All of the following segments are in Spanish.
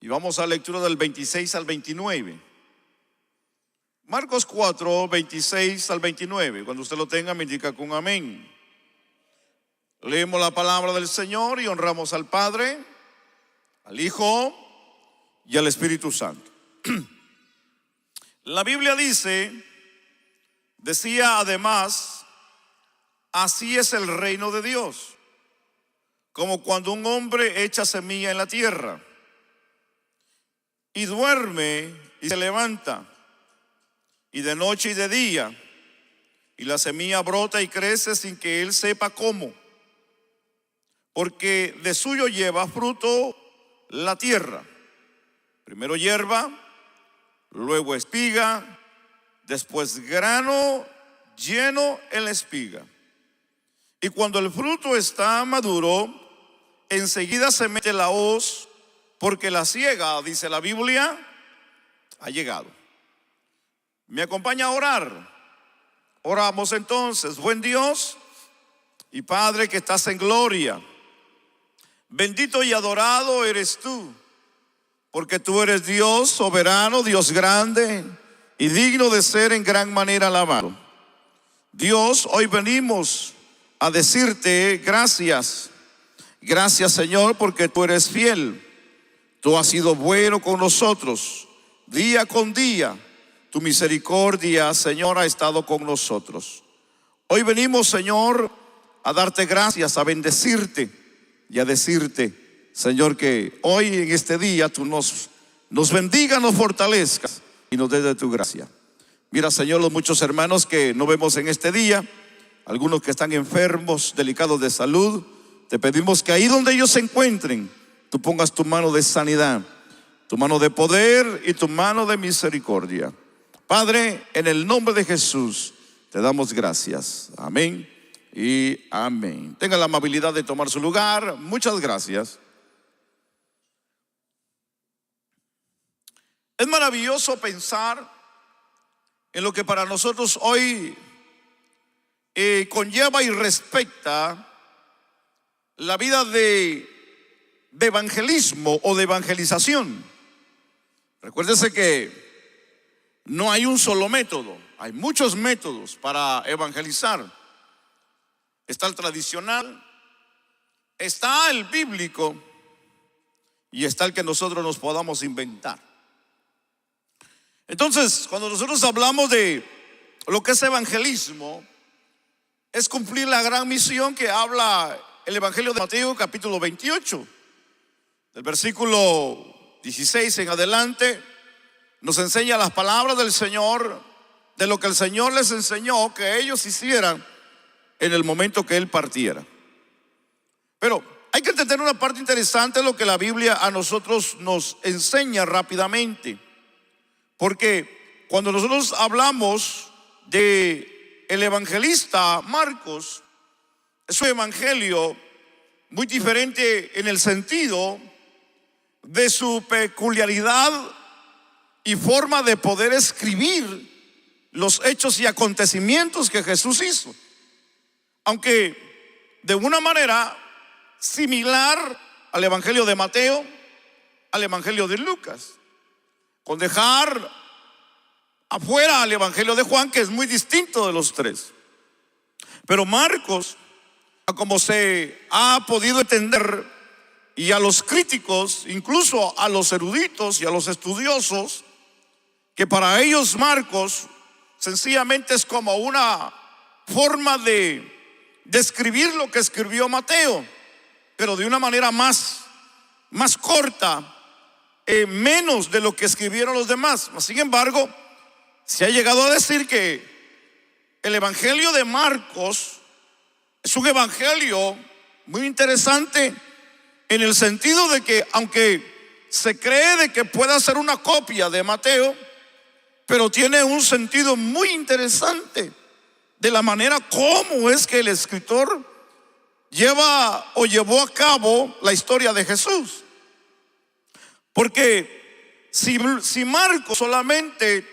Y vamos a la lectura del 26 al 29. Marcos 4, 26 al 29. Cuando usted lo tenga, me indica con amén. Leemos la palabra del Señor y honramos al Padre, al Hijo y al Espíritu Santo. La Biblia decía además, así es el reino de Dios, como cuando un hombre echa semilla en la tierra y duerme y se levanta, y de noche y de día, y la semilla brota y crece sin que él sepa cómo, porque de suyo lleva fruto la tierra, primero hierba, luego espiga, después grano lleno en la espiga. Y cuando el fruto está maduro, enseguida se mete la hoz, porque la siega, dice la Biblia, ha llegado. ¿Me acompaña a orar? Oramos entonces. Buen Dios y Padre que estás en gloria, bendito y adorado eres tú, porque tú eres Dios soberano, Dios grande y digno de ser en gran manera alabado. Dios, hoy venimos a decirte gracias. Gracias, Señor, porque tú eres fiel. Tú has sido bueno con nosotros día con día. Tu misericordia, Señor, ha estado con nosotros. Hoy venimos, Señor, a darte gracias, a bendecirte y a decirte, Señor, que hoy en este día tú nos bendigas, nos fortalezcas y nos des de tu gracia. Mira, Señor, los muchos hermanos que no vemos en este día, algunos que están enfermos, delicados de salud, te pedimos que ahí donde ellos se encuentren, tú pongas tu mano de sanidad, tu mano de poder y tu mano de misericordia. Padre, en el nombre de Jesús, te damos gracias. Amén y amén. Tenga la amabilidad de tomar su lugar. Muchas gracias. Es maravilloso pensar en lo que para nosotros hoy conlleva y respecta la vida de evangelismo o de evangelización. Recuérdese que no hay un solo método, hay muchos métodos para evangelizar. Está el tradicional, está el bíblico y está el que nosotros nos podamos inventar. Entonces, cuando nosotros hablamos de lo que es evangelismo, es cumplir la gran misión que habla el Evangelio de Mateo, capítulo 28, del versículo 16 en adelante. Nos enseña las palabras del Señor, de lo que el Señor les enseñó que ellos hicieran en el momento que Él partiera. Pero hay que entender una parte interesante de lo que la Biblia a nosotros nos enseña rápidamente. Porque cuando nosotros hablamos de el evangelista Marcos, es un evangelio muy diferente en el sentido de su peculiaridad y forma de poder escribir los hechos y acontecimientos que Jesús hizo, aunque de una manera similar al evangelio de Mateo, al evangelio de Lucas, con dejar afuera al evangelio de Juan, que es muy distinto de los tres. Pero Marcos, como se ha podido entender, y a los críticos, incluso a los eruditos y a los estudiosos, que para ellos Marcos sencillamente es como una forma de describir lo que escribió Mateo, pero de una manera más corta, menos de lo que escribieron los demás. Sin embargo, se ha llegado a decir que el evangelio de Marcos es un evangelio muy interesante, en el sentido de que aunque se cree de que pueda ser una copia de Mateo, pero tiene un sentido muy interesante de la manera como es que el escritor llevó a cabo la historia de Jesús. Porque si Marcos solamente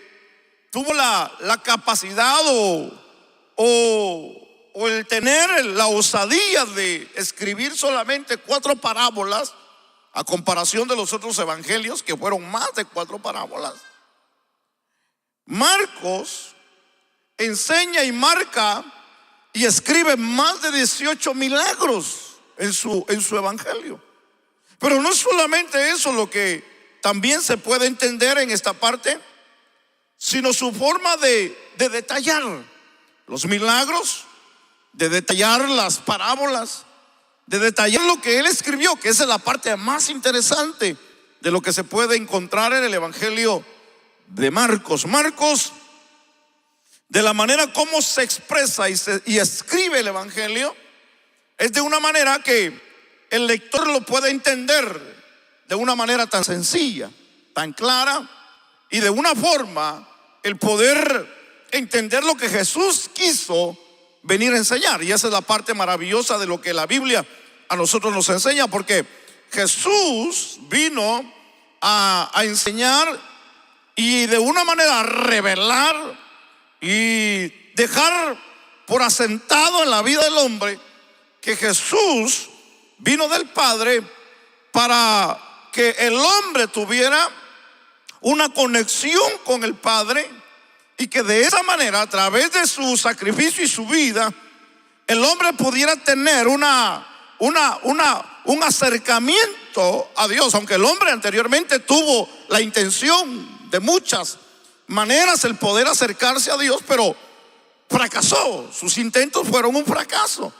tuvo la capacidad o el tener la osadía de escribir solamente 4 parábolas, a comparación de los otros evangelios, que fueron más de 4 parábolas. Marcos enseña y marca y escribe más de 18 milagros en su evangelio. Pero no es solamente eso lo que también se puede entender en esta parte, sino su forma de detallar los milagros, de detallar las parábolas, de detallar lo que él escribió, que esa es la parte más interesante de lo que se puede encontrar en el evangelio de Marcos. Marcos, de la manera como se expresa y escribe el evangelio, es de una manera que el lector lo puede entender de una manera tan sencilla, tan clara, y de una forma el poder entender lo que Jesús quiso venir a enseñar. Y esa es la parte maravillosa de lo que la Biblia a nosotros nos enseña, porque Jesús vino a enseñar y de una manera a revelar y dejar por asentado en la vida del hombre que Jesús vino del Padre para que el hombre tuviera una conexión con el Padre, y que de esa manera, a través de su sacrificio y su vida, el hombre pudiera tener un acercamiento a Dios. Aunque el hombre anteriormente tuvo la intención de muchas maneras el poder acercarse a Dios, pero fracasó. Sus intentos fueron un fracaso.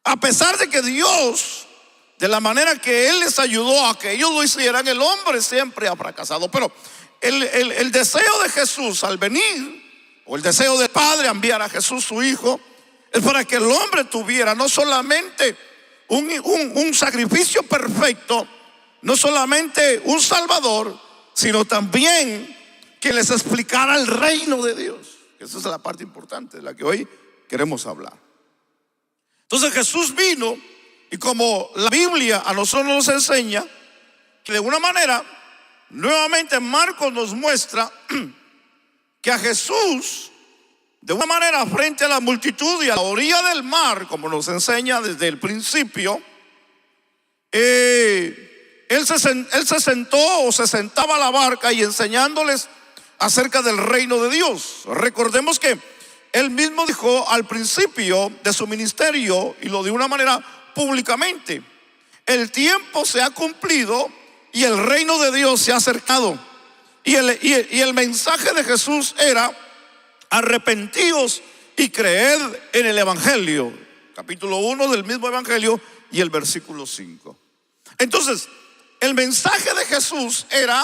A pesar de que Dios, de la manera que Él les ayudó a que ellos lo hicieran, el hombre siempre ha fracasado. Pero el deseo de Jesús al venir, o el deseo del Padre a enviar a Jesús su Hijo, es para que el hombre tuviera no solamente un sacrificio perfecto, no solamente un Salvador, sino también que les explicara el reino de Dios. Esa es la parte importante de la que hoy queremos hablar. Entonces Jesús vino, y como la Biblia a nosotros nos enseña, que de una manera, nuevamente Marcos nos muestra que a Jesús, de una manera frente a la multitud y a la orilla del mar, como nos enseña desde el principio, él se sentó o se sentaba a la barca y enseñándoles acerca del reino de Dios. Recordemos que él mismo dijo al principio de su ministerio, y lo de una manera públicamente: el tiempo se ha cumplido y el reino de Dios se ha acercado. Y el mensaje de Jesús era: arrepentíos y creed en el evangelio. Capítulo 1 del mismo evangelio y el versículo 5. Entonces, el mensaje de Jesús era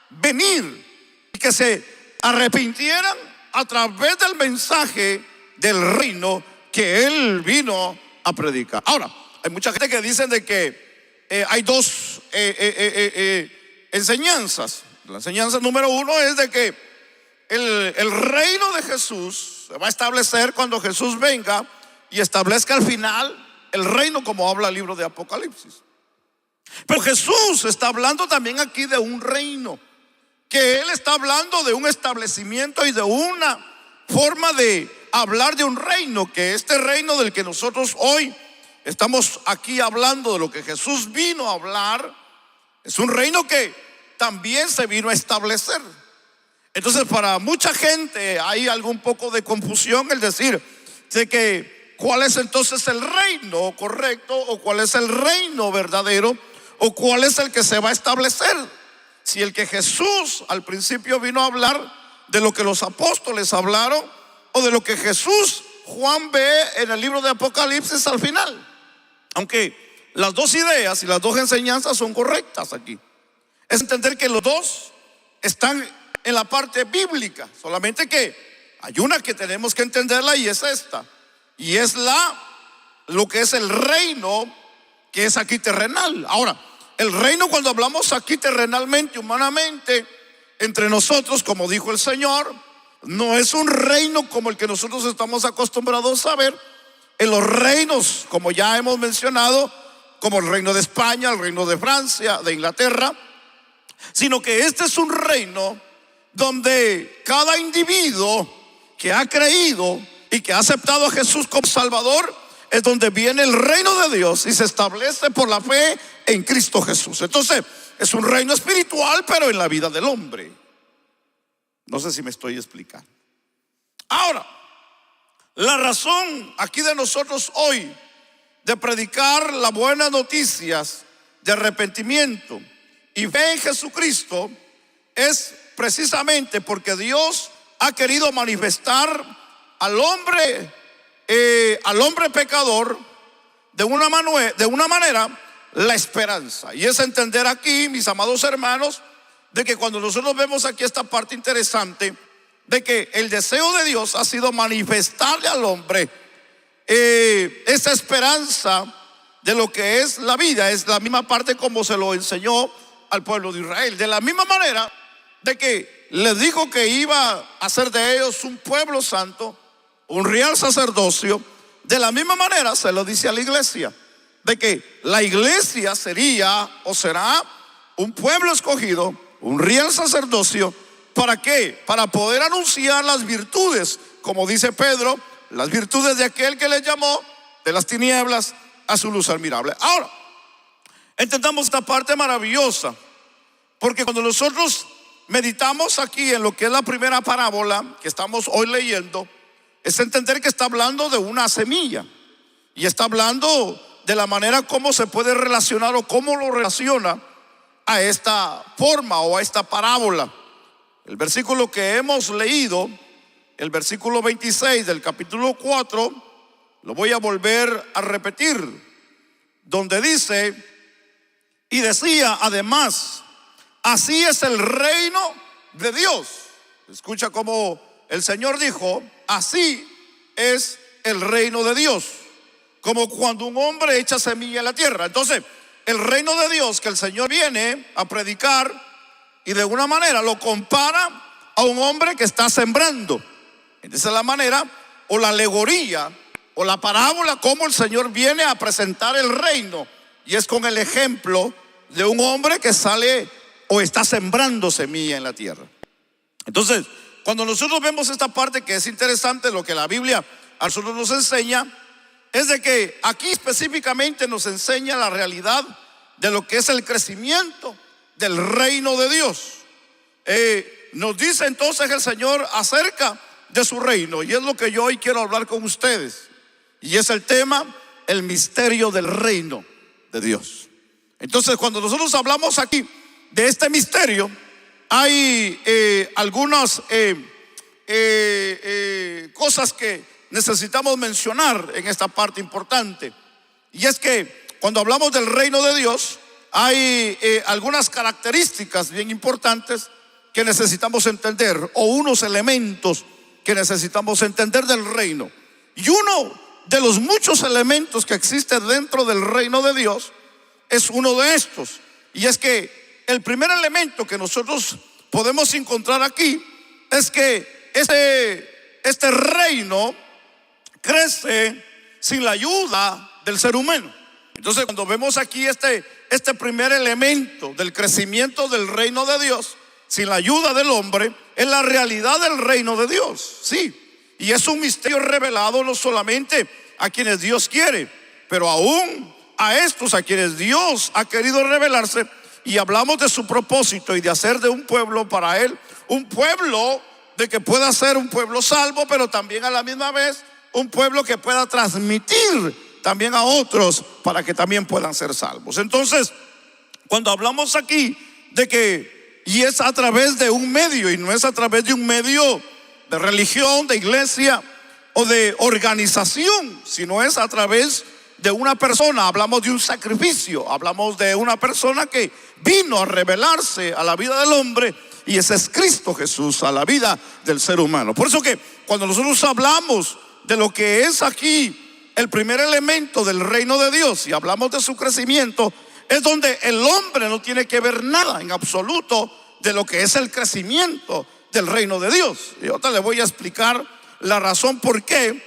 venir y que se arrepintieran a través del mensaje del reino que Él vino a predicar. Ahora, hay mucha gente que dicen de que hay dos enseñanzas. La enseñanza número 1 es de que el reino de Jesús se va a establecer cuando Jesús venga y establezca al final el reino, como habla el libro de Apocalipsis. Pero Jesús está hablando también aquí de un reino, que Él está hablando de un establecimiento y de una forma de hablar de un reino, que este reino del que nosotros hoy estamos aquí hablando, de lo que Jesús vino a hablar, es un reino que también se vino a establecer. Entonces, para mucha gente hay algún poco de confusión el decir de que cuál es entonces el reino correcto, o cuál es el reino verdadero, o cuál es el que se va a establecer. Si el que Jesús al principio vino a hablar, de lo que los apóstoles hablaron, o de lo que Juan ve en el libro de Apocalipsis al final. Aunque las dos ideas y las dos enseñanzas son correctas aquí. Es entender que los dos están en la parte bíblica, solamente que hay una que tenemos que entenderla, y es esta, y es lo que es el reino que es aquí terrenal. Ahora, el reino, cuando hablamos aquí terrenalmente, humanamente, entre nosotros, como dijo el Señor, no es un reino como el que nosotros estamos acostumbrados a ver en los reinos, como ya hemos mencionado, como el reino de España, el reino de Francia, de Inglaterra, sino que este es un reino donde cada individuo que ha creído y que ha aceptado a Jesús como Salvador, es donde viene el reino de Dios y se establece por la fe en Cristo Jesús. Entonces es un reino espiritual, pero en la vida del hombre. No sé si me estoy explicando. Ahora, la razón aquí de nosotros hoy de predicar las buenas noticias de arrepentimiento y fe en Jesucristo es precisamente porque Dios ha querido manifestar al hombre pecador de una manera la esperanza. Y es entender aquí, mis amados hermanos, de que cuando nosotros vemos aquí esta parte interesante, de que el deseo de Dios ha sido manifestarle al hombre esa esperanza de lo que es la vida. Es la misma parte como se lo enseñó al pueblo de Israel. De la misma manera de que les dijo que iba a hacer de ellos un pueblo santo, un real sacerdocio. De la misma manera se lo dice a la iglesia, de que la iglesia sería o será un pueblo escogido, un real sacerdocio. ¿Para qué? Para poder anunciar las virtudes, como dice Pedro, las virtudes de aquel que les llamó de las tinieblas a su luz admirable. Ahora, entendamos esta parte maravillosa, porque cuando nosotros meditamos aquí en lo que es la primera parábola que estamos hoy leyendo, es entender que está hablando de una semilla y está hablando de la manera como se puede relacionar o cómo lo relaciona a esta forma o a esta parábola. El versículo que hemos leído, el versículo 26 del capítulo 4, lo voy a volver a repetir, donde dice: y decía además, así es el reino de Dios. Escucha cómo el Señor dijo: así es el reino de Dios, como cuando un hombre echa semilla en la tierra. Entonces, el reino de Dios que el Señor viene a predicar, y de alguna manera lo compara a un hombre que está sembrando. Esa es la manera o la alegoría o la parábola como el Señor viene a presentar el reino, y es con el ejemplo de un hombre que sale o está sembrando semilla en la tierra. Entonces, cuando nosotros vemos esta parte, que es interesante, lo que la Biblia a nosotros nos enseña es de que aquí específicamente nos enseña la realidad de lo que es el crecimiento del reino de Dios. Nos dice entonces el Señor acerca de su reino, y es lo que yo hoy quiero hablar con ustedes, y es el tema, el misterio del reino de Dios. Entonces, cuando nosotros hablamos aquí de este misterio, hay algunas cosas que necesitamos mencionar en esta parte importante, y es que cuando hablamos del reino de Dios hay algunas características bien importantes que necesitamos entender, o unos elementos que necesitamos entender del reino. Y uno de los muchos elementos que existen dentro del reino de Dios es uno de estos, y es que el primer elemento que nosotros podemos encontrar aquí es que este reino crece sin la ayuda del ser humano. Entonces, cuando vemos aquí este primer elemento del crecimiento del reino de Dios sin la ayuda del hombre, es la realidad del reino de Dios. Sí, y es un misterio revelado no solamente a quienes Dios quiere, pero aún a estos a quienes Dios ha querido revelarse. Y hablamos de su propósito y de hacer de un pueblo para Él, un pueblo de que pueda ser un pueblo salvo, pero también a la misma vez un pueblo que pueda transmitir también a otros para que también puedan ser salvos. Entonces, cuando hablamos aquí de que, y es a través de un medio, y no es a través de un medio de religión, de iglesia o de organización, sino es a través de una persona. Hablamos de un sacrificio, hablamos de una persona que vino a revelarse a la vida del hombre, y ese es Cristo Jesús, a la vida del ser humano. Por eso que cuando nosotros hablamos de lo que es aquí el primer elemento del reino de Dios y hablamos de su crecimiento, es donde el hombre no tiene que ver nada en absoluto de lo que es el crecimiento del reino de Dios. Y ahorita le voy a explicar la razón por qué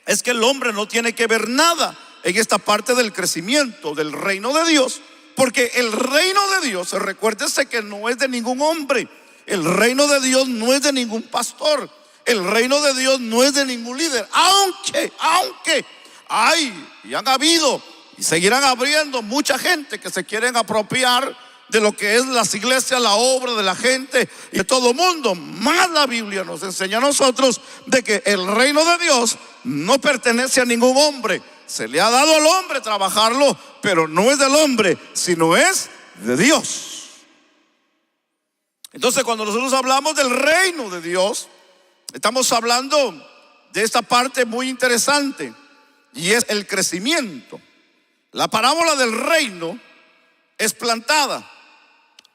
es que el hombre no tiene que ver nada en esta parte del crecimiento del reino de Dios, porque el reino de Dios, recuérdese que no es de ningún hombre, el reino de Dios no es de ningún pastor, el reino de Dios no es de ningún líder, aunque hay y han habido y seguirán habiendo mucha gente que se quieren apropiar de lo que es las iglesias, la obra de la gente y de todo mundo. Más la Biblia nos enseña a nosotros de que el reino de Dios no pertenece a ningún hombre. Se le ha dado al hombre trabajarlo, pero no es del hombre, sino es de Dios. Entonces, cuando nosotros hablamos del reino de Dios, estamos hablando de esta parte muy interesante, y es el crecimiento. La parábola del reino es plantada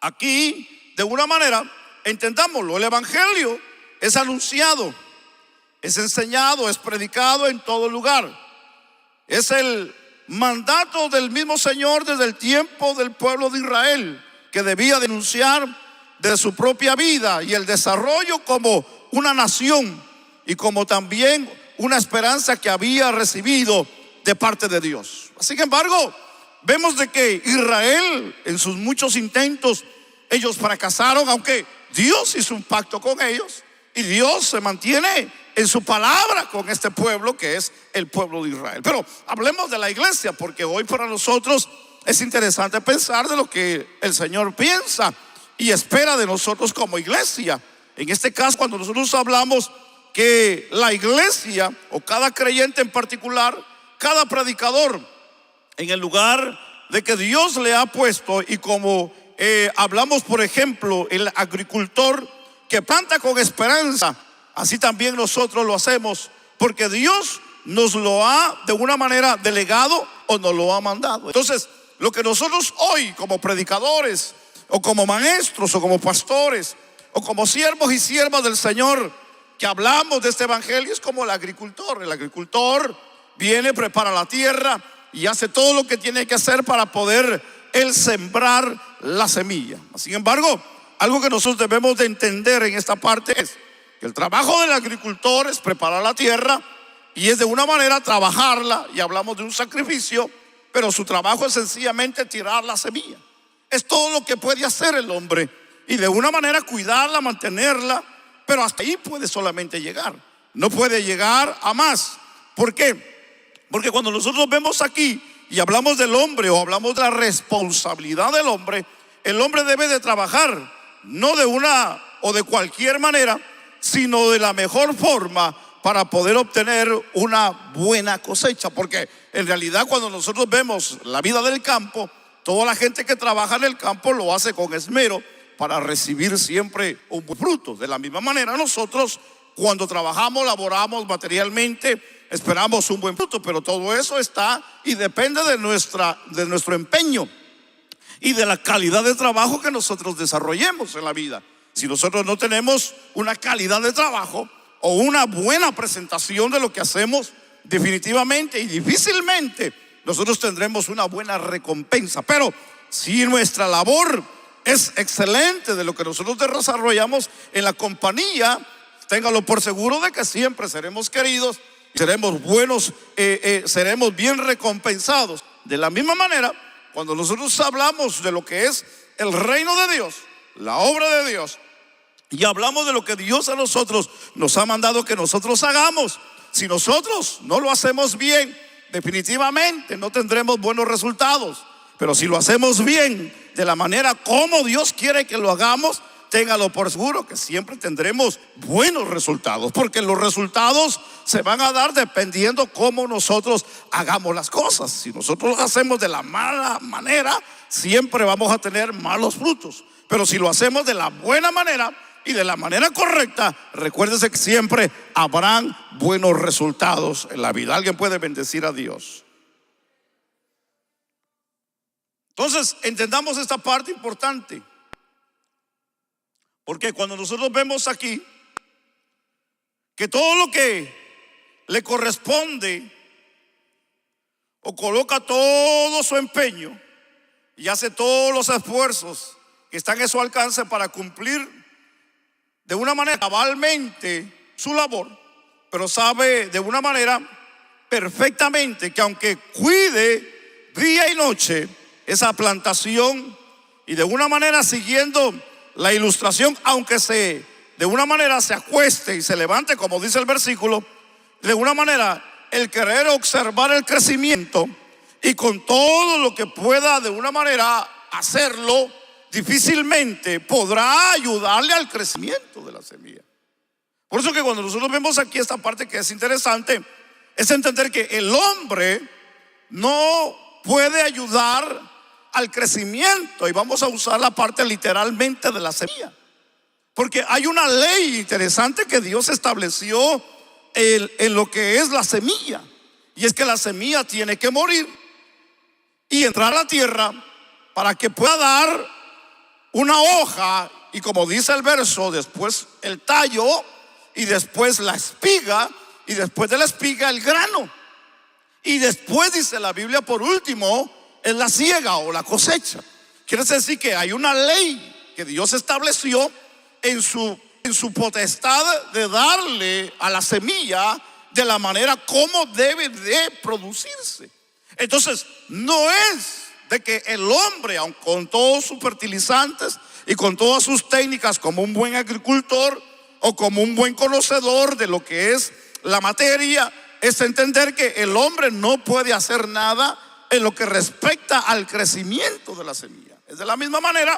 aquí de una manera, entendámoslo, el evangelio es anunciado, es enseñado, es predicado en todo lugar. Es el mandato del mismo Señor desde el tiempo del pueblo de Israel, que debía denunciar de su propia vida y el desarrollo como una nación y como también una esperanza que había recibido de parte de Dios. Sin embargo, vemos de que Israel, en sus muchos intentos, ellos fracasaron, aunque Dios hizo un pacto con ellos y Dios se mantiene en su palabra con este pueblo que es el pueblo de Israel. Pero hablemos de la iglesia, porque hoy para nosotros es interesante pensar de lo que el Señor piensa y espera de nosotros como iglesia. En este caso, cuando nosotros hablamos que la iglesia, o cada creyente en particular, cada predicador, en el lugar de que Dios le ha puesto, y como hablamos, por ejemplo, el agricultor que planta con esperanza, así también nosotros lo hacemos, porque Dios nos lo ha de una manera delegado o nos lo ha mandado. Entonces, lo que nosotros hoy como predicadores, o como maestros, o como pastores, o como siervos y siervas del Señor, que hablamos de este evangelio, es como el agricultor. El agricultor viene, prepara la tierra y hace todo lo que tiene que hacer para poder él sembrar la semilla. Sin embargo, algo que nosotros debemos de entender en esta parte es que el trabajo del agricultor es preparar la tierra y es de una manera trabajarla, y hablamos de un sacrificio, pero su trabajo es sencillamente tirar la semilla. Es todo lo que puede hacer el hombre, y de una manera cuidarla, mantenerla, pero hasta ahí puede solamente llegar. No puede llegar a más. ¿Por qué? Porque cuando nosotros vemos aquí y hablamos del hombre, o hablamos de la responsabilidad del hombre, el hombre debe de trabajar, no de una o de cualquier manera, sino de la mejor forma para poder obtener una buena cosecha. Porque en realidad, cuando nosotros vemos la vida del campo, toda la gente que trabaja en el campo lo hace con esmero para recibir siempre un buen fruto. De la misma manera, nosotros cuando trabajamos, laboramos materialmente, esperamos un buen fruto, pero todo eso está y depende de nuestro empeño y de la calidad de trabajo que nosotros desarrollemos en la vida. Si nosotros no tenemos una calidad de trabajo o una buena presentación de lo que hacemos, definitivamente y difícilmente nosotros tendremos una buena recompensa. Pero si nuestra labor es excelente, de lo que nosotros desarrollamos en la compañía, téngalo por seguro de que siempre seremos queridos, seremos buenos, seremos bien recompensados. De la misma manera, cuando nosotros hablamos de lo que es el reino de Dios, la obra de Dios, y hablamos de lo que Dios a nosotros nos ha mandado que nosotros hagamos, si nosotros no lo hacemos bien, definitivamente no tendremos buenos resultados. Pero si lo hacemos bien, de la manera como Dios quiere que lo hagamos, téngalo por seguro que siempre tendremos buenos resultados, porque los resultados se van a dar dependiendo cómo nosotros hagamos las cosas. Si nosotros lo hacemos de la mala manera, siempre vamos a tener malos frutos. Pero si lo hacemos de la buena manera y de la manera correcta, recuérdese que siempre habrán buenos resultados en la vida. Alguien puede bendecir a Dios. Entonces, entendamos esta parte importante, porque cuando nosotros vemos aquí que todo lo que le corresponde, o coloca todo su empeño y hace todos los esfuerzos que están en su alcance para cumplir de una manera cabalmente su labor, pero sabe de una manera perfectamente que aunque cuide día y noche esa plantación, y de una manera siguiendo la ilustración, aunque de una manera se acueste y se levante, como dice el versículo, de una manera el querer observar el crecimiento y con todo lo que pueda de una manera hacerlo, difícilmente podrá ayudarle al crecimiento de la semilla. Por eso que cuando nosotros vemos aquí esta parte que es interesante, es entender que el hombre no puede ayudar al crecimiento, y vamos a usar la parte literalmente de la semilla, porque hay una ley interesante que Dios estableció en lo que es la semilla, y es que la semilla tiene que morir y entrar a la tierra para que pueda dar una hoja, y como dice el verso, después el tallo, y después la espiga, y después de la espiga el grano, y después dice la Biblia, por último es la siega o la cosecha. Quiere decir que hay una ley que Dios estableció en su potestad de darle a la semilla de la manera como debe de producirse. Entonces no es de que el hombre, aun con todos sus fertilizantes y con todas sus técnicas, como un buen agricultor o como un buen conocedor de lo que es la materia, es entender que el hombre no puede hacer nada en lo que respecta al crecimiento de la semilla. Es de la misma manera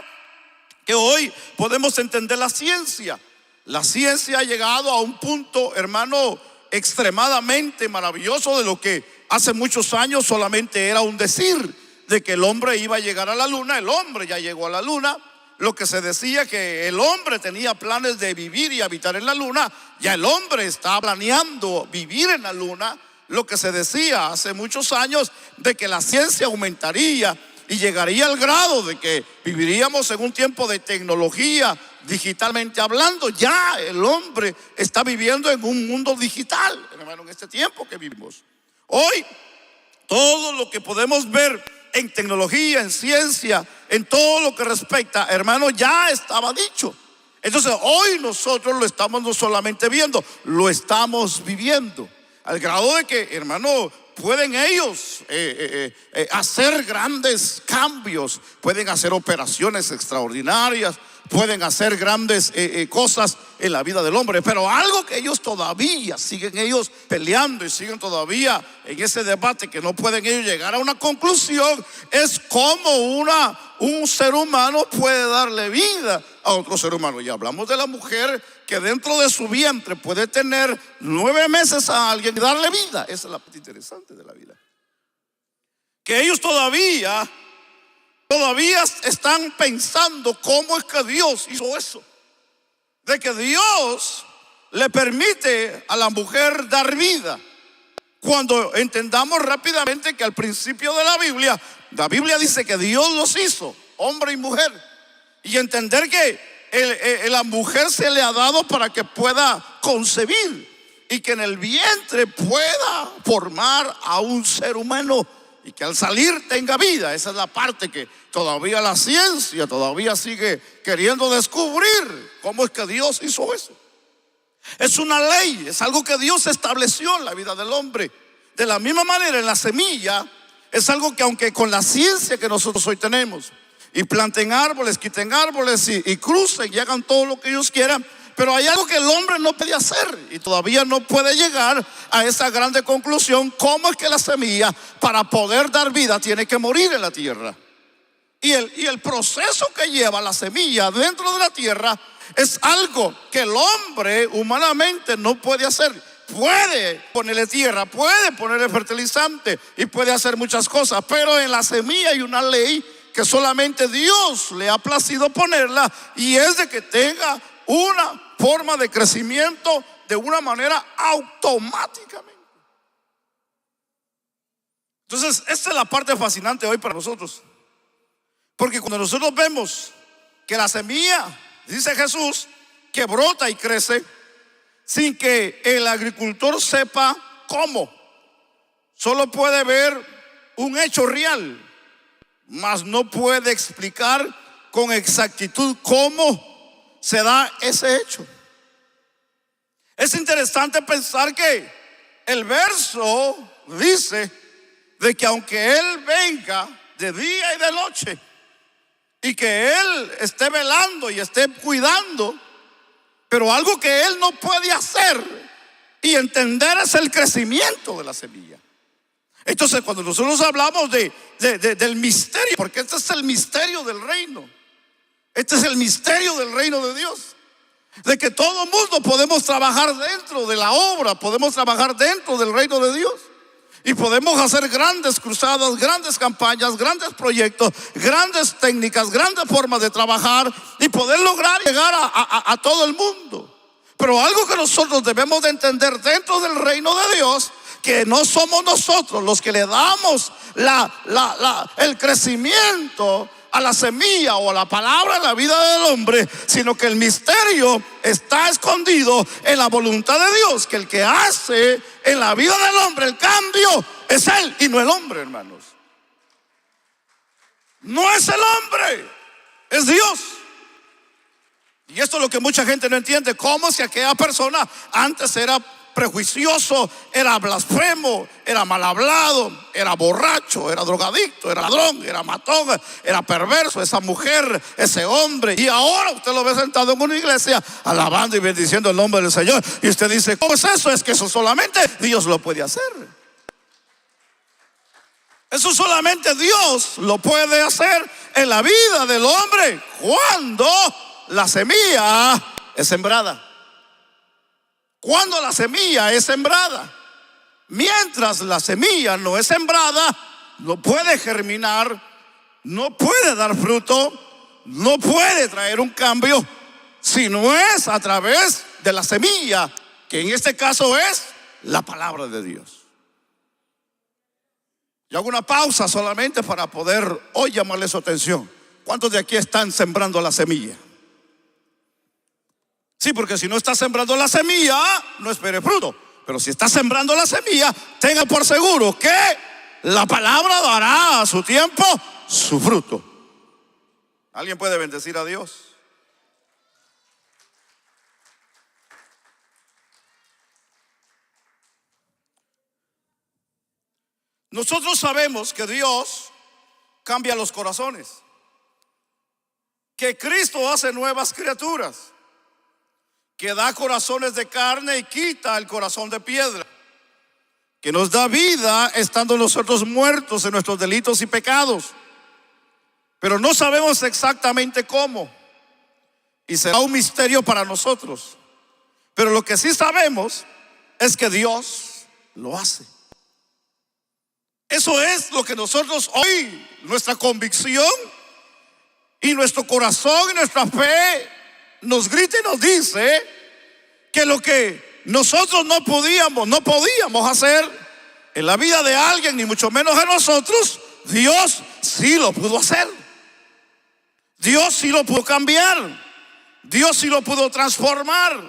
que hoy podemos entender la ciencia. La ciencia ha llegado a un punto, hermano, extremadamente maravilloso, de lo que hace muchos años solamente era un decir, de que el hombre iba a llegar a la luna. El hombre ya llegó a la luna. Lo que se decía que el hombre tenía planes de vivir y habitar en la luna, ya el hombre está planeando vivir en la luna. Lo que se decía hace muchos años de que la ciencia aumentaría y llegaría al grado de que viviríamos en un tiempo de tecnología, digitalmente hablando, ya el hombre está viviendo en un mundo digital, hermano, en este tiempo que vivimos. Hoy todo lo que podemos ver en tecnología, en ciencia, en todo lo que respecta, hermano, ya estaba dicho. Entonces hoy nosotros lo estamos no solamente viendo, lo estamos viviendo, al grado de que, hermano, pueden ellos hacer grandes cambios, pueden hacer operaciones extraordinarias, pueden hacer grandes cosas en la vida del hombre. Pero algo que ellos todavía siguen ellos peleando y siguen todavía en ese debate, que no pueden ellos llegar a una conclusión, es cómo un ser humano puede darle vida a otro ser humano. Y hablamos de la mujer que dentro de su vientre puede tener 9 meses a alguien y darle vida. Esa es la parte interesante de la vida, que ellos todavía están pensando cómo es que Dios hizo eso, de que Dios le permite a la mujer dar vida, cuando entendamos rápidamente que al principio de la Biblia dice que Dios los hizo hombre y mujer, y entender que la mujer se le ha dado para que pueda concebir y que en el vientre pueda formar a un ser humano, y que al salir tenga vida. Esa es la parte que todavía la ciencia todavía sigue queriendo descubrir, cómo es que Dios hizo eso. Es una ley, es algo que Dios estableció en la vida del hombre. De la misma manera en la semilla, es algo que aunque con la ciencia que nosotros hoy tenemos, y planten árboles, quiten árboles y crucen y hagan todo lo que ellos quieran, pero hay algo que el hombre no puede hacer y todavía no puede llegar a esa grande conclusión: cómo es que la semilla, para poder dar vida, tiene que morir en la tierra. Y el proceso que lleva la semilla dentro de la tierra es algo que el hombre humanamente no puede hacer. Puede ponerle tierra, puede ponerle fertilizante y puede hacer muchas cosas, pero en la semilla hay una ley que solamente Dios le ha placido ponerla, y es de que tenga una forma de crecimiento de una manera automáticamente. Entonces esta es la parte fascinante hoy para nosotros, porque cuando nosotros vemos que la semilla, dice Jesús, que brota y crece sin que el agricultor sepa cómo, solo puede ver un hecho real, mas no puede explicar con exactitud cómo se da ese hecho. Es interesante pensar que el verso dice de que aunque Él venga de día y de noche, y que Él esté velando y esté cuidando, pero algo que Él no puede hacer y entender es el crecimiento de la semilla. Entonces, cuando nosotros hablamos del misterio, porque este es el misterio del reino, este es el misterio del reino de Dios, de que todo mundo podemos trabajar dentro de la obra, podemos trabajar dentro del reino de Dios y podemos hacer grandes cruzadas, grandes campañas, grandes proyectos, grandes técnicas, grandes formas de trabajar y poder lograr llegar a todo el mundo. Pero algo que nosotros debemos de entender dentro del reino de Dios, que no somos nosotros los que le damos el crecimiento a la semilla o a la palabra en la vida del hombre, sino que el misterio está escondido en la voluntad de Dios, que el que hace en la vida del hombre el cambio es Él y no el hombre, hermanos. No es el hombre, es Dios. Y esto es lo que mucha gente no entiende. ¿Cómo si aquella persona antes era prejuicioso, era blasfemo, era mal hablado, era borracho, era drogadicto, era ladrón, era matón, era perverso, esa mujer, ese hombre, y ahora usted lo ve sentado en una iglesia alabando y bendiciendo el nombre del Señor, y usted dice, ¿cómo es eso? Es que eso solamente Dios lo puede hacer. Eso solamente Dios lo puede hacer en la vida del hombre cuando la semilla es sembrada. Cuando la semilla es sembrada. Mientras la semilla no es sembrada, no puede germinar, no puede dar fruto, no puede traer un cambio, si no es a través de la semilla, que en este caso es la palabra de Dios. Yo hago una pausa solamente para poder hoy llamarle su atención. ¿Cuántos de aquí están sembrando la semilla? Sí, porque si no está sembrando la semilla, no espere fruto. Pero si está sembrando la semilla, tenga por seguro que la palabra dará a su tiempo su fruto. ¿Alguien puede bendecir a Dios? Nosotros sabemos que Dios cambia los corazones, que Cristo hace nuevas criaturas, que da corazones de carne y quita el corazón de piedra, que nos da vida estando nosotros muertos en nuestros delitos y pecados, pero no sabemos exactamente cómo, y será un misterio para nosotros. Pero lo que sí sabemos es que Dios lo hace. Eso es lo que nosotros hoy, nuestra convicción y nuestro corazón y nuestra fe nos grita y nos dice que lo que nosotros no podíamos hacer en la vida de alguien, ni mucho menos en nosotros, Dios sí lo pudo hacer. Dios sí lo pudo cambiar. Dios sí lo pudo transformar.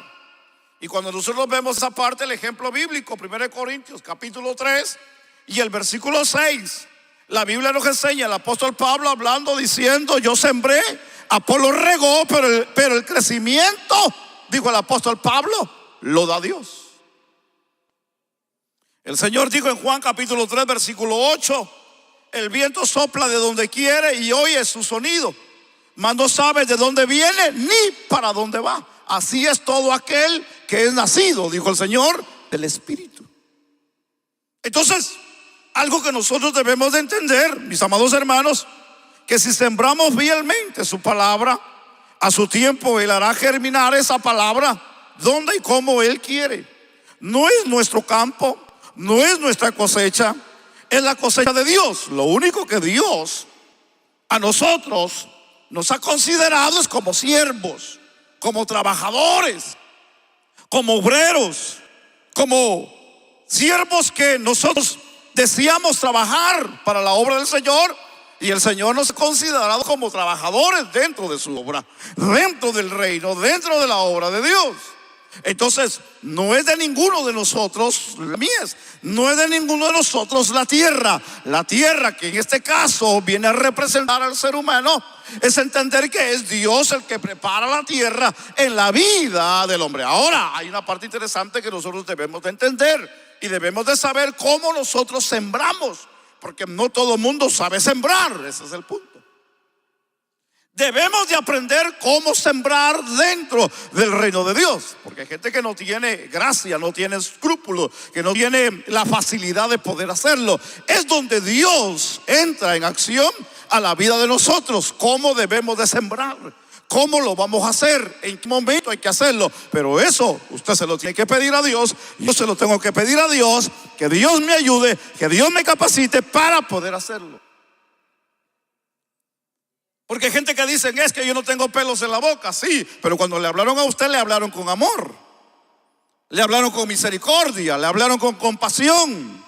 Y cuando nosotros vemos esa parte, el ejemplo bíblico, 1 Corintios capítulo 3 y el versículo 6, la Biblia nos enseña el apóstol Pablo hablando, diciendo: yo sembré, Apolo regó, pero el crecimiento, dijo el apóstol Pablo, lo da Dios. El Señor dijo en Juan capítulo 3 versículo 8: el viento sopla de donde quiere y oye su sonido, mas no sabe de dónde viene ni para dónde va. Así es todo aquel que es nacido, dijo el Señor, del Espíritu. Entonces, algo que nosotros debemos de entender, mis amados hermanos, que si sembramos fielmente su palabra, a su tiempo Él hará germinar esa palabra donde y como Él quiere. No es nuestro campo, no es nuestra cosecha, es la cosecha de Dios. Lo único que Dios a nosotros nos ha considerado es como siervos, como trabajadores, como obreros, como siervos que nosotros deseamos trabajar para la obra del Señor, y el Señor nos ha considerado como trabajadores dentro de su obra, dentro del reino, dentro de la obra de Dios. Entonces, no es de ninguno de nosotros la mies, no es de ninguno de nosotros la tierra. La tierra, que en este caso viene a representar al ser humano, es entender que es Dios el que prepara la tierra en la vida del hombre. Ahora, hay una parte interesante que nosotros debemos de entender y debemos de saber cómo nosotros sembramos, porque no todo el mundo sabe sembrar. Ese es el punto. Debemos de aprender cómo sembrar dentro del reino de Dios, porque hay gente que no tiene gracia, no tiene escrúpulos, que no tiene la facilidad de poder hacerlo. Es donde Dios entra en acción a la vida de nosotros. ¿Cómo debemos de sembrar? ¿Cómo lo vamos a hacer? ¿En qué momento hay que hacerlo? Pero eso usted se lo tiene que pedir a Dios. Yo se lo tengo que pedir a Dios, que Dios me ayude, que Dios me capacite para poder hacerlo. Porque hay gente que dicen, es que yo no tengo pelos en la boca. Sí, pero cuando le hablaron a usted, le hablaron con amor, le hablaron con misericordia, le hablaron con compasión,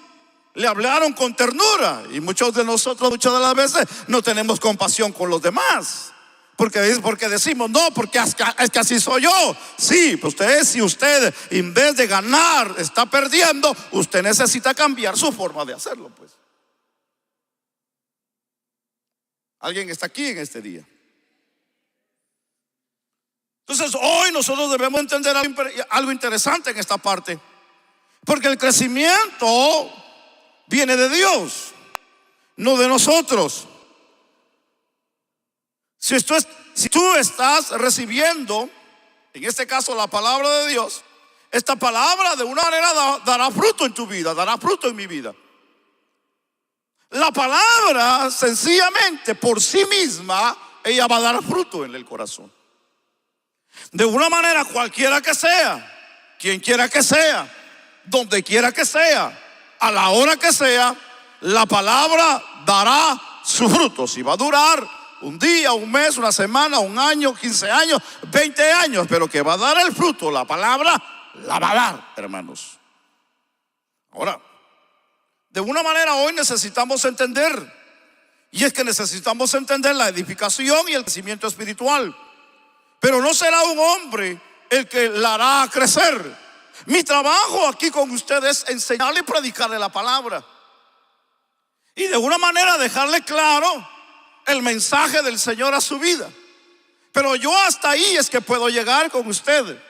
le hablaron con ternura. Y muchos de nosotros, muchas de las veces, no tenemos compasión con los demás, porque decimos, no, porque es que así soy yo. Sí, pues si usted en vez de ganar está perdiendo, usted necesita cambiar su forma de hacerlo, pues. ¿Alguien está aquí en este día? Entonces hoy nosotros debemos entender algo interesante en esta parte, porque el crecimiento viene de Dios, no de nosotros. Si tú estás recibiendo, en este caso, la palabra de Dios, esta palabra de una manera dará fruto en tu vida, dará fruto en mi vida. La palabra sencillamente por sí misma, ella va a dar fruto en el corazón. De una manera cualquiera que sea, quien quiera que sea, donde quiera que sea, a la hora que sea, la palabra dará su fruto. Si va a durar un día, un mes, una semana, un año, 15 años, 20 años, pero que va a dar el fruto, la palabra la va a dar, hermanos. Ahora, de una manera hoy necesitamos entender, y es que necesitamos entender la edificación y el crecimiento espiritual. Pero no será un hombre el que la hará crecer. Mi trabajo aquí con ustedes es enseñarle y predicarle la palabra, y de una manera dejarle claro el mensaje del Señor a su vida. Pero yo hasta ahí es que puedo llegar con usted.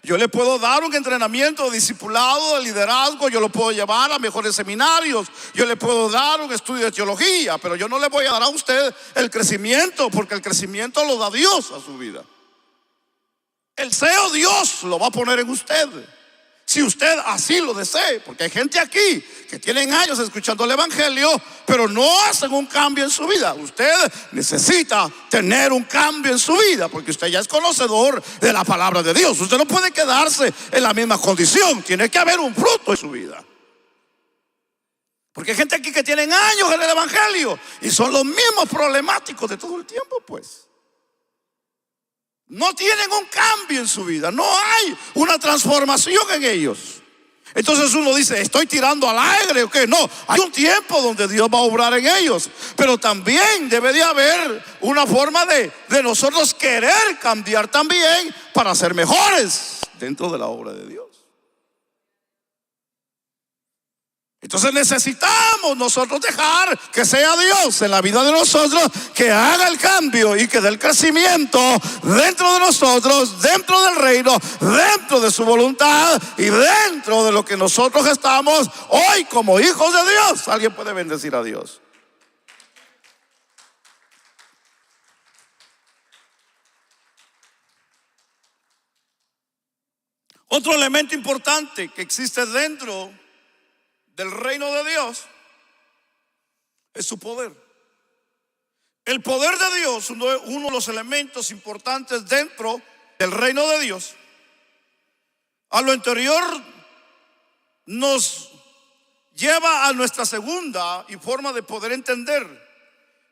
Yo le puedo dar un entrenamiento de discipulado, de liderazgo, yo lo puedo llevar a mejores seminarios, yo le puedo dar un estudio de teología, pero yo no le voy a dar a usted el crecimiento, porque el crecimiento lo da Dios a su vida. El deseo Dios lo va a poner en usted, si usted así lo desee, porque hay gente aquí que tienen años escuchando el evangelio, pero no hacen un cambio en su vida. Usted necesita tener un cambio en su vida, porque usted ya es conocedor de la palabra de Dios. Usted no puede quedarse en la misma condición, tiene que haber un fruto en su vida. Porque hay gente aquí que tienen años en el evangelio y son los mismos problemáticos de todo el tiempo, pues. No tienen un cambio en su vida, no hay una transformación en ellos. Entonces uno dice, ¿estoy tirando al aire o qué? No, hay un tiempo donde Dios va a obrar en ellos, pero también debe de haber una forma de nosotros querer cambiar también para ser mejores dentro de la obra de Dios. Entonces necesitamos nosotros dejar que sea Dios en la vida de nosotros, que haga el cambio y que dé el crecimiento dentro de nosotros, dentro del reino, dentro de su voluntad y dentro de lo que nosotros estamos hoy como hijos de Dios. ¿Alguien puede bendecir a Dios? Otro elemento importante que existe dentro del reino de Dios es su poder. El poder de Dios, uno de los elementos importantes dentro del reino de Dios. A lo anterior nos lleva a nuestra segunda y forma de poder entender,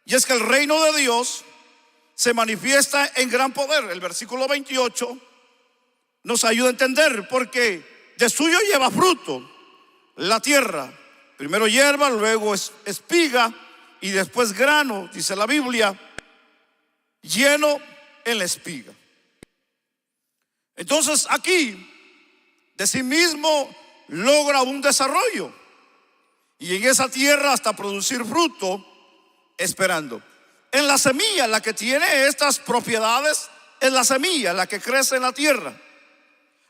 y es que el reino de Dios se manifiesta en gran poder. El versículo 28 nos ayuda a entender, porque de suyo lleva fruto la tierra, primero hierba, luego espiga y después grano, dice la Biblia, lleno en la espiga. Entonces aquí de sí mismo logra un desarrollo, y en esa tierra hasta producir fruto, esperando. En la semilla, la que tiene estas propiedades es la semilla, la que crece en la tierra,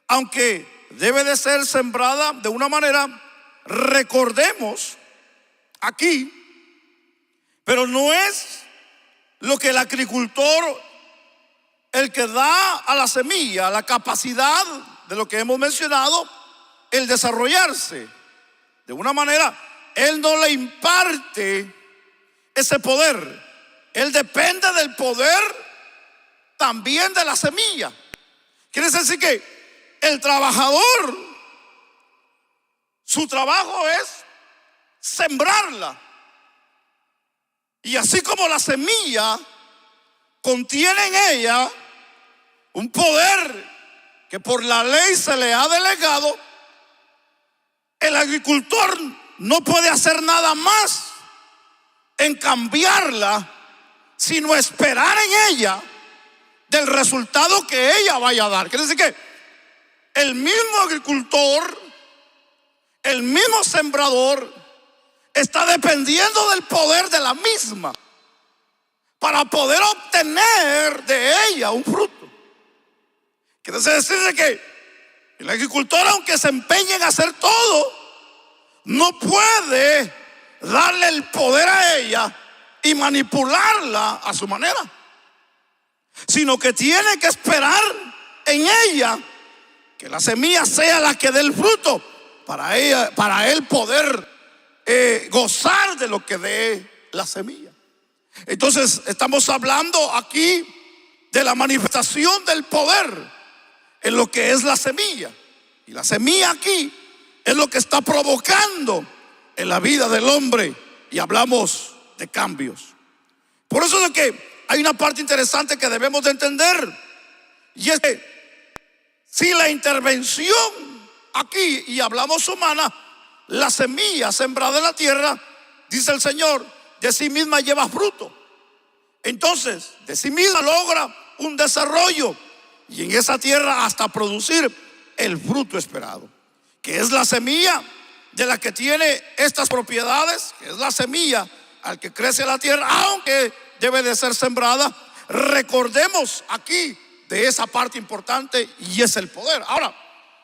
aunque debe de ser sembrada de una manera. Recordemos aquí, pero no es lo que el agricultor, el que da a la semilla la capacidad de lo que hemos mencionado, el desarrollarse. De una manera, él no le imparte ese poder. Él depende del poder también de la semilla. Quiere decir que el trabajador, su trabajo es sembrarla. Y así como la semilla contiene en ella un poder que por la ley se le ha delegado, el agricultor no puede hacer nada más en cambiarla, sino esperar en ella del resultado que ella vaya a dar. Quiere decir que el mismo agricultor, el mismo sembrador, está dependiendo del poder de la misma para poder obtener de ella un fruto. Quiere decir que el agricultor, aunque se empeñe en hacer todo, no puede darle el poder a ella y manipularla a su manera, sino que tiene que esperar en ella que la semilla sea la que dé el fruto para él poder gozar de lo que dé la semilla. Entonces estamos hablando aquí de la manifestación del poder en lo que es la semilla. Y la semilla aquí es lo que está provocando en la vida del hombre. Y hablamos de cambios. Por eso es que hay una parte interesante que debemos de entender. Y es que si la intervención aquí, y hablamos humana, la semilla sembrada en la tierra, dice el Señor, de sí misma lleva fruto. Entonces, de sí misma logra un desarrollo, y en esa tierra hasta producir el fruto esperado, que es la semilla de la que tiene estas propiedades, que es la semilla al que crece la tierra, aunque debe de ser sembrada. Recordemos aquí de esa parte importante, y es el poder. Ahora,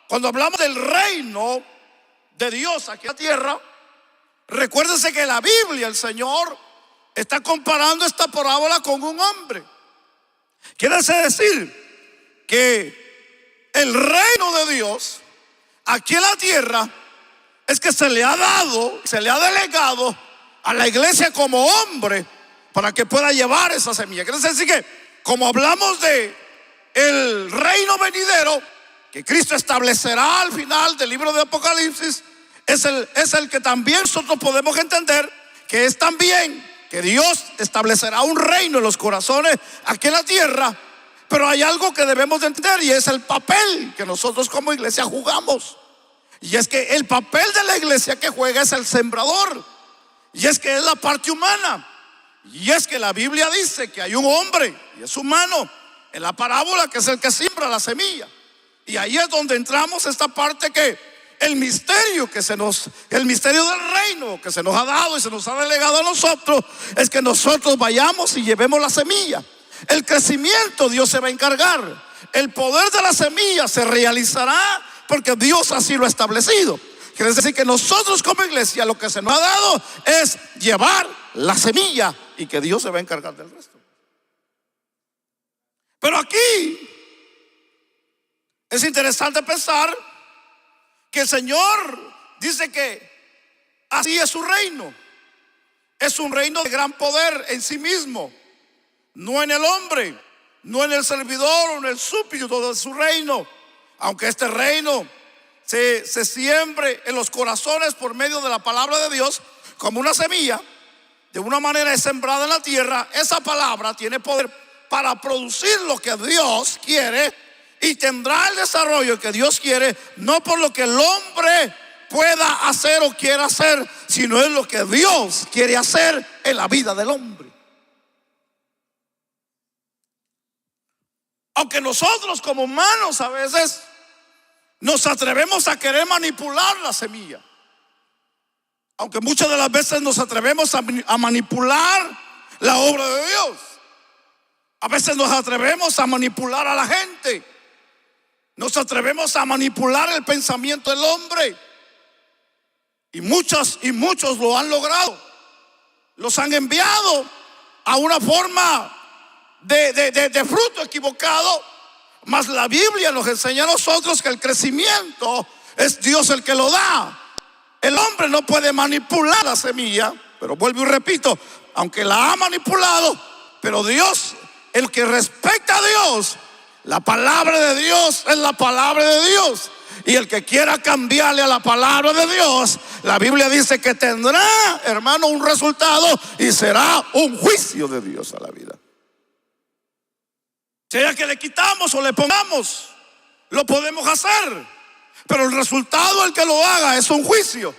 cuando hablamos del reino de Dios aquí en la tierra, recuérdense que en la Biblia el Señor está comparando esta parábola con un hombre. Quiere decir que el reino de Dios aquí en la tierra es que se le ha dado, se le ha delegado a la iglesia como hombre para que pueda llevar esa semilla. Quiere decir que, como hablamos de el reino venidero que Cristo establecerá al final del libro de Apocalipsis, es el que también nosotros podemos entender que es también que Dios establecerá un reino en los corazones aquí en la tierra. Pero hay algo que debemos de entender, y es el papel que nosotros como iglesia jugamos. Y es que el papel de la iglesia que juega es el sembrador, y es que es la parte humana. Y es que la Biblia dice que hay un hombre, y es humano, en la parábola, que es el que siembra la semilla. Y ahí es donde entramos esta parte, que el misterio del reino que se nos ha dado y se nos ha delegado a nosotros, es que nosotros vayamos y llevemos la semilla. El crecimiento Dios se va a encargar. El poder de la semilla se realizará porque Dios así lo ha establecido. Quiere decir que nosotros como iglesia lo que se nos ha dado es llevar la semilla, y que Dios se va a encargar del resto. Pero aquí es interesante pensar que el Señor dice que así es su reino. Es un reino de gran poder en sí mismo, no en el hombre, no en el servidor o en el súbdito de su reino. Aunque este reino se siembre en los corazones por medio de la palabra de Dios como una semilla, de una manera es sembrada en la tierra, esa palabra tiene poder para producir lo que Dios quiere, y tendrá el desarrollo que Dios quiere, no por lo que el hombre pueda hacer o quiera hacer, sino es lo que Dios quiere hacer en la vida del hombre. Aunque nosotros como humanos a veces nos atrevemos a querer manipular la semilla, aunque muchas de las veces nos atrevemos a manipular la obra de Dios, a veces nos atrevemos a manipular a la gente, nos atrevemos a manipular el pensamiento del hombre, y muchos lo han logrado. Los han enviado a una forma de fruto equivocado. Mas la Biblia nos enseña a nosotros que el crecimiento es Dios el que lo da. El hombre no puede manipular la semilla, pero vuelvo y repito, aunque la ha manipulado, pero Dios, en lo que respecta a Dios, la palabra de Dios es la palabra de Dios. Y el que quiera cambiarle a la palabra de Dios, la Biblia dice que tendrá, hermano, un resultado y será un juicio de Dios a la vida. Sea que le quitamos o le pongamos, lo podemos hacer, pero el resultado, el que lo haga, es un juicio.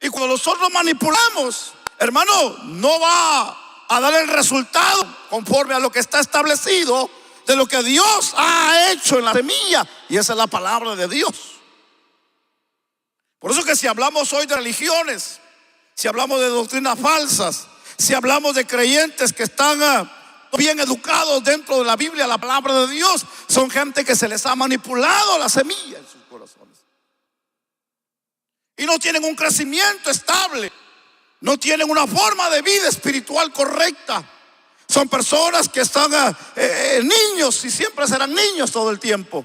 Y cuando nosotros manipulamos, hermano, no va a dar el resultado conforme a lo que está establecido de lo que Dios ha hecho en la semilla, y esa es la palabra de Dios. Por eso que si hablamos hoy de religiones, si hablamos de doctrinas falsas, si hablamos de creyentes que están bien educados dentro de la Biblia, la palabra de Dios, son gente que se les ha manipulado la semilla en sus corazones y no tienen un crecimiento estable, no tienen una forma de vida espiritual correcta. Son personas que están niños y siempre serán niños todo el tiempo.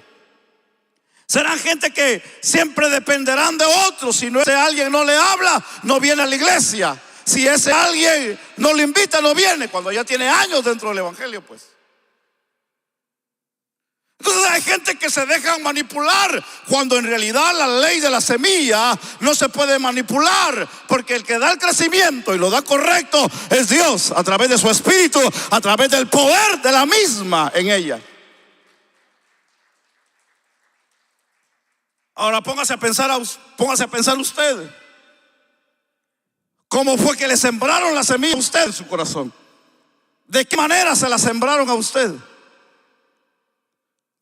Serán gente que siempre dependerán de otros. Si ese alguien no le habla, no viene a la iglesia. Si ese alguien no le invita, no viene. Cuando ya tiene años dentro del evangelio, pues. Entonces hay gente que se dejan manipular, cuando en realidad la ley de la semilla no se puede manipular, porque el que da el crecimiento y lo da correcto es Dios, a través de su espíritu, a través del poder de la misma en ella. Ahora póngase a pensar usted, ¿cómo fue que le sembraron la semilla a usted en su corazón? ¿De qué manera se la sembraron a usted?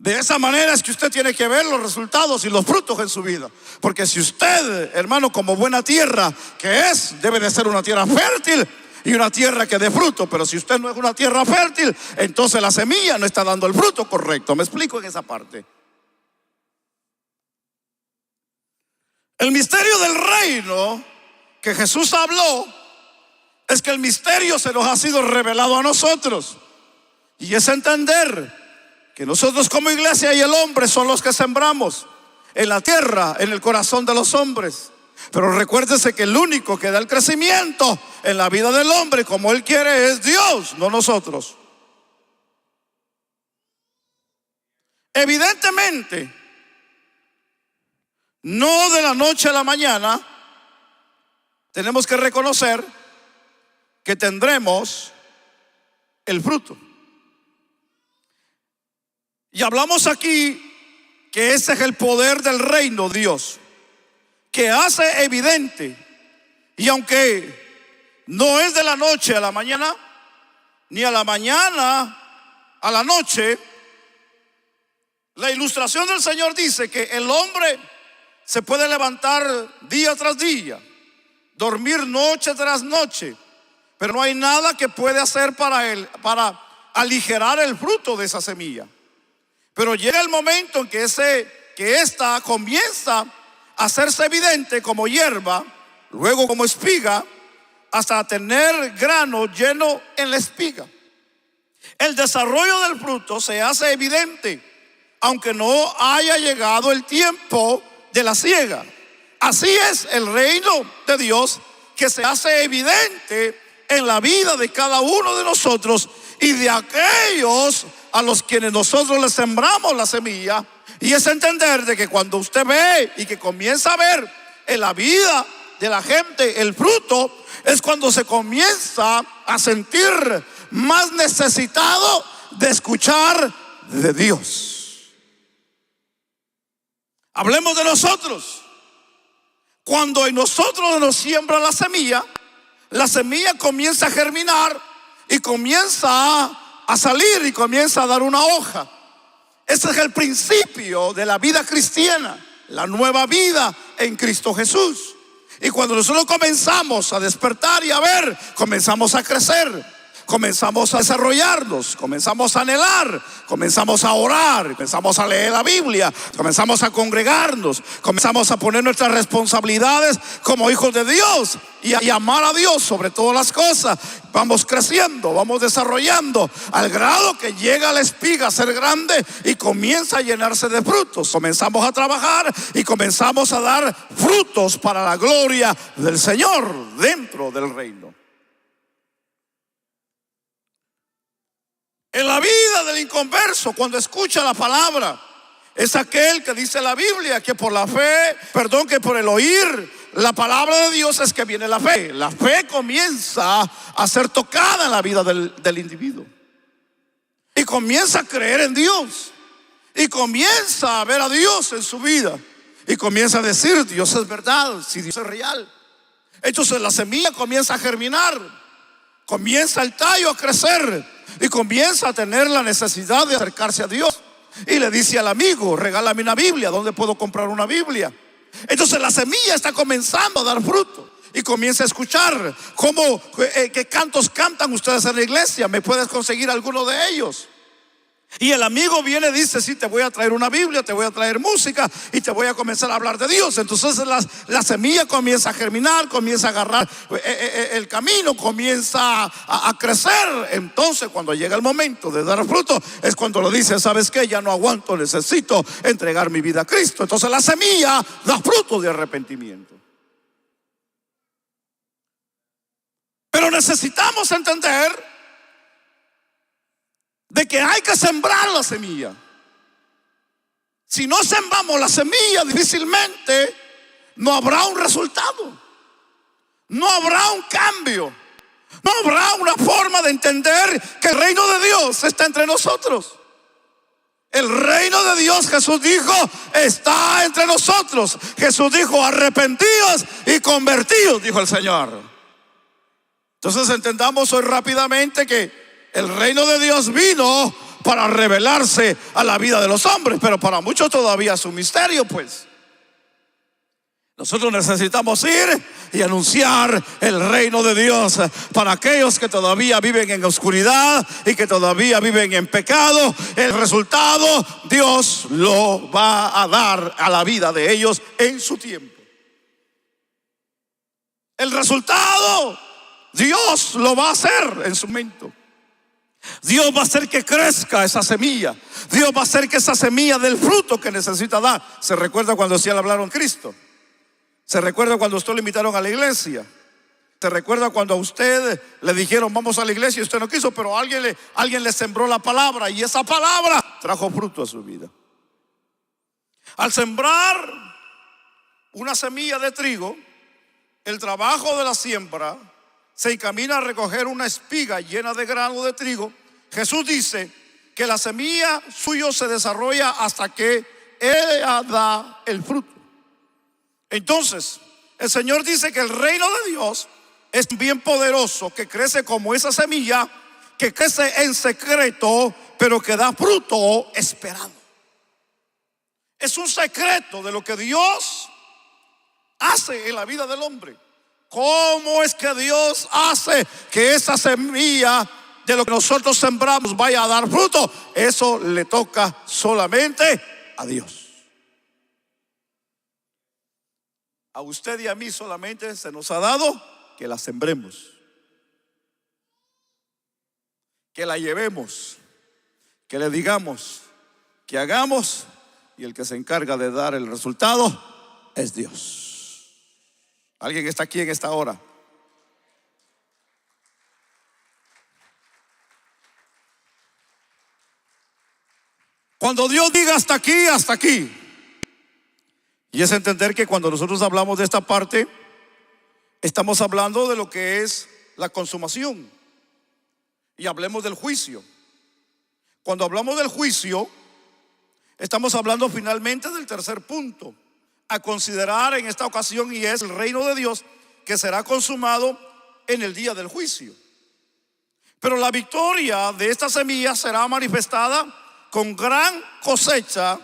De esa manera es que usted tiene que ver los resultados y los frutos en su vida. Porque si usted, hermano, como buena tierra que es, debe de ser una tierra fértil y una tierra que dé fruto. Pero si usted no es una tierra fértil, entonces la semilla no está dando el fruto correcto. ¿Me explico en esa parte? El misterio del reino que Jesús habló es que el misterio se nos ha sido revelado a nosotros, y es entender que nosotros como iglesia y el hombre son los que sembramos en la tierra, en el corazón de los hombres. Pero recuérdese que el único que da el crecimiento en la vida del hombre como Él quiere es Dios, no nosotros. Evidentemente, no de la noche a la mañana tenemos que reconocer que tendremos el fruto. Y hablamos aquí que ese es el poder del reino de Dios, que hace evidente, y aunque no es de la noche a la mañana, ni a la mañana a la noche, la ilustración del Señor dice que el hombre se puede levantar día tras día, dormir noche tras noche, pero no hay nada que puede hacer para aligerar el fruto de esa semilla. Pero llega el momento en que esta comienza a hacerse evidente como hierba, luego como espiga, hasta tener grano lleno en la espiga. El desarrollo del fruto se hace evidente, aunque no haya llegado el tiempo de la siega. Así es el reino de Dios, que se hace evidente en la vida de cada uno de nosotros y de aquellos a los quienes nosotros les sembramos la semilla. Y es entender de que cuando usted ve y que comienza a ver en la vida de la gente el fruto, es cuando se comienza a sentir más necesitado de escuchar de Dios. Hablemos de nosotros. Cuando en nosotros nos siembra la semilla comienza a germinar y comienza a salir y comienza a dar una hoja. Ese es el principio de la vida cristiana, la nueva vida en Cristo Jesús. Y cuando nosotros comenzamos a despertar y a ver, comenzamos a crecer. comenzamos a desarrollarnos, comenzamos a anhelar, comenzamos a orar, comenzamos a leer la Biblia, comenzamos a congregarnos, comenzamos a poner nuestras responsabilidades como hijos de Dios y amar a Dios sobre todas las cosas. Vamos creciendo, vamos desarrollando al grado que llega la espiga a ser grande y comienza a llenarse de frutos. Comenzamos a trabajar y comenzamos a dar frutos para la gloria del Señor dentro del reino. En la vida del inconverso, cuando escucha la palabra, es aquel que dice la Biblia que por que por el oír la palabra de Dios es que viene la fe. La fe comienza a ser tocada en la vida del individuo. Y comienza a creer en Dios. Y comienza a ver a Dios en su vida. Y comienza a decir, Dios es verdad, si Dios es real. Entonces la semilla comienza a germinar. Comienza el tallo a crecer. Y comienza a tener la necesidad de acercarse a Dios. Y le dice al amigo, regálame una Biblia. ¿Dónde puedo comprar una Biblia? Entonces la semilla está comenzando a dar fruto. Y comienza a escuchar qué cantos cantan ustedes en la iglesia. ¿Me puedes conseguir alguno de ellos? Y el amigo viene y dice, sí, te voy a traer una Biblia, te voy a traer música y te voy a comenzar a hablar de Dios. Entonces la semilla comienza a germinar, comienza a agarrar el camino, comienza a crecer. Entonces cuando llega el momento de dar fruto, es cuando lo dice, ¿sabes qué? Ya no aguanto, necesito entregar mi vida a Cristo. Entonces la semilla da fruto de arrepentimiento. Pero necesitamos entender de que hay que sembrar la semilla. Si no sembramos la semilla, difícilmente no habrá un resultado, no habrá un cambio, no habrá una forma de entender que el reino de Dios está entre nosotros. El reino de Dios, Jesús dijo, está entre nosotros. Jesús dijo, arrepentidos y convertidos, dijo el Señor. Entonces entendamos hoy rápidamente que el reino de Dios vino para revelarse a la vida de los hombres, pero para muchos todavía es un misterio, pues. Nosotros necesitamos ir y anunciar el reino de Dios para aquellos que todavía viven en oscuridad y que todavía viven en pecado. El resultado Dios lo va a dar a la vida de ellos en su tiempo. El resultado Dios lo va a hacer en su momento. Dios va a hacer que crezca esa semilla. Dios va a hacer que esa semilla dé el fruto que necesita dar. ¿Se recuerda cuando sí le hablaron a Cristo? ¿Se recuerda cuando a usted lo invitaron a la iglesia? ¿Se recuerda cuando a usted le dijeron vamos a la iglesia y usted no quiso? Pero alguien le sembró la palabra y esa palabra trajo fruto a su vida. Al sembrar una semilla de trigo, el trabajo de la siembra se encamina a recoger una espiga llena de grano de trigo. Jesús dice que la semilla suyo se desarrolla hasta que ella da el fruto. Entonces, el Señor dice que el reino de Dios es bien poderoso, que crece como esa semilla, que crece en secreto, pero que da fruto esperado. Es un secreto de lo que Dios hace en la vida del hombre. ¿Cómo es que Dios hace que esa semilla de lo que nosotros sembramos vaya a dar fruto? Eso le toca solamente a Dios. A usted y a mí solamente se nos ha dado que la sembremos, que la llevemos, que le digamos, que hagamos, y el que se encarga de dar el resultado es Dios. ¿Alguien está aquí en esta hora? Cuando Dios diga hasta aquí, hasta aquí. Y es entender que cuando nosotros hablamos de esta parte, estamos hablando de lo que es la consumación. Y hablemos del juicio. Cuando hablamos del juicio, estamos hablando finalmente del tercer punto a considerar en esta ocasión, y es el reino de Dios que será consumado en el día del juicio. Pero la victoria de esta semilla será manifestada con gran cosecha,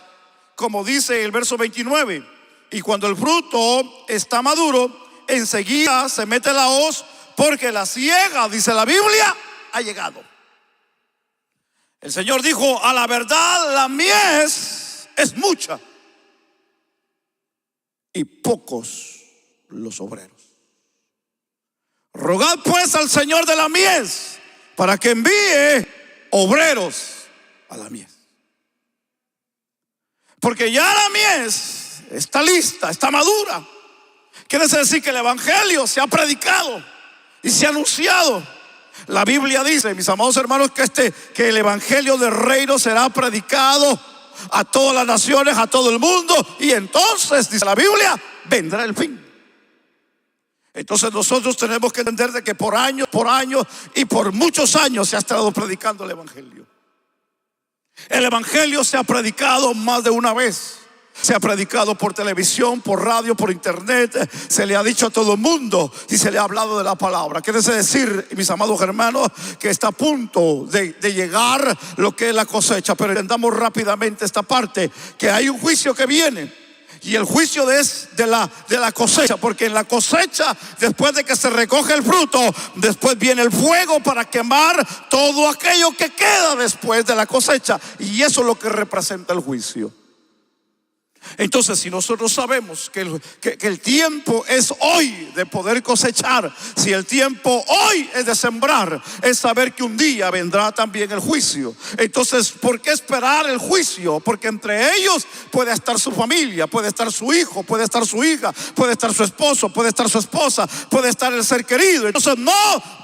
como dice el verso 29. Y cuando el fruto está maduro, enseguida se mete la hoz, porque la siega, dice la Biblia, ha llegado. El Señor dijo: a la verdad la mies es mucha y pocos los obreros. Rogad pues al Señor de la mies para que envíe obreros a la mies. Porque ya la mies está lista, está madura. Quiere decir que el evangelio se ha predicado y se ha anunciado. La Biblia dice, mis amados hermanos, que el evangelio del reino será predicado a todas las naciones, a todo el mundo, y entonces, dice la Biblia, vendrá el fin. Entonces nosotros tenemos que entender de que por años y por muchos años se ha estado predicando el evangelio. El evangelio se ha predicado más de una vez. Se ha predicado por televisión, por radio, por internet. Se le ha dicho a todo el mundo y se le ha hablado de la palabra. Quiere decir, mis amados hermanos, que está a punto de llegar lo que es la cosecha. Pero entendamos rápidamente esta parte, que hay un juicio que viene. Y el juicio es de la cosecha, porque en la cosecha, después de que se recoge el fruto, después viene el fuego para quemar todo aquello que queda después de la cosecha. Y eso es lo que representa el juicio. Entonces, si nosotros sabemos que el tiempo es hoy de poder cosechar, si el tiempo hoy es de sembrar, es saber que un día vendrá también el juicio. Entonces, ¿por qué esperar el juicio? Porque entre ellos puede estar su familia, puede estar su hijo, puede estar su hija, puede estar su esposo, puede estar su esposa, puede estar el ser querido. Entonces no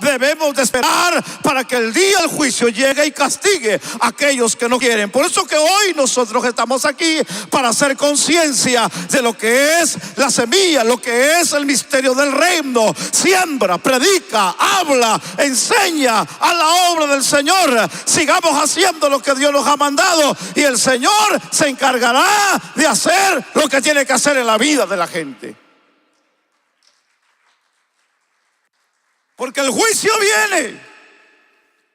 debemos de esperar para que el día del juicio llegue y castigue a aquellos que no quieren. Por eso que hoy nosotros estamos aquí para hacer conciencia de lo que es la semilla, lo que es el misterio del reino. Siembra, predica, habla, enseña a la obra del Señor. Sigamos haciendo lo que Dios nos ha mandado y el Señor se encargará de hacer lo que tiene que hacer en la vida de la gente. Porque el juicio viene.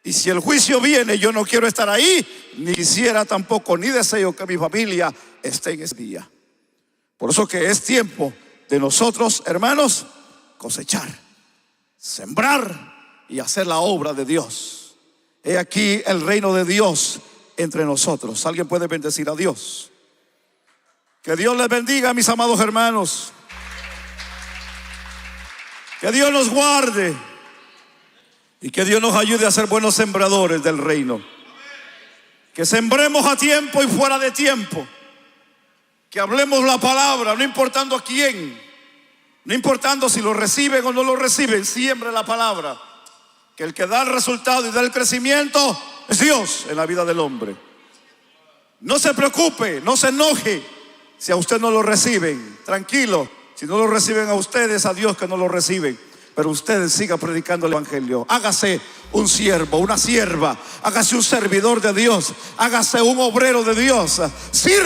Y si el juicio viene, yo no quiero estar ahí, ni quisiera tampoco, ni deseo que mi familia esté en ese día. Por eso que es tiempo de nosotros, hermanos, cosechar, sembrar y hacer la obra de Dios. He aquí el reino de Dios entre nosotros. ¿Alguien puede bendecir a Dios? Que Dios les bendiga, mis amados hermanos. Que Dios nos guarde y que Dios nos ayude a ser buenos sembradores del reino. Que sembremos a tiempo y fuera de tiempo. Que hablemos la palabra, no importando a quién, no importando si lo reciben o no lo reciben, siembre la palabra. Que el que da el resultado y da el crecimiento es Dios en la vida del hombre. No se preocupe, no se enoje si a usted no lo reciben. Tranquilo, si no lo reciben a ustedes, a Dios que no lo reciben. Pero ustedes sigan predicando el evangelio. Hágase un siervo, una sierva. Hágase un servidor de Dios. Hágase un obrero de Dios. Sirva.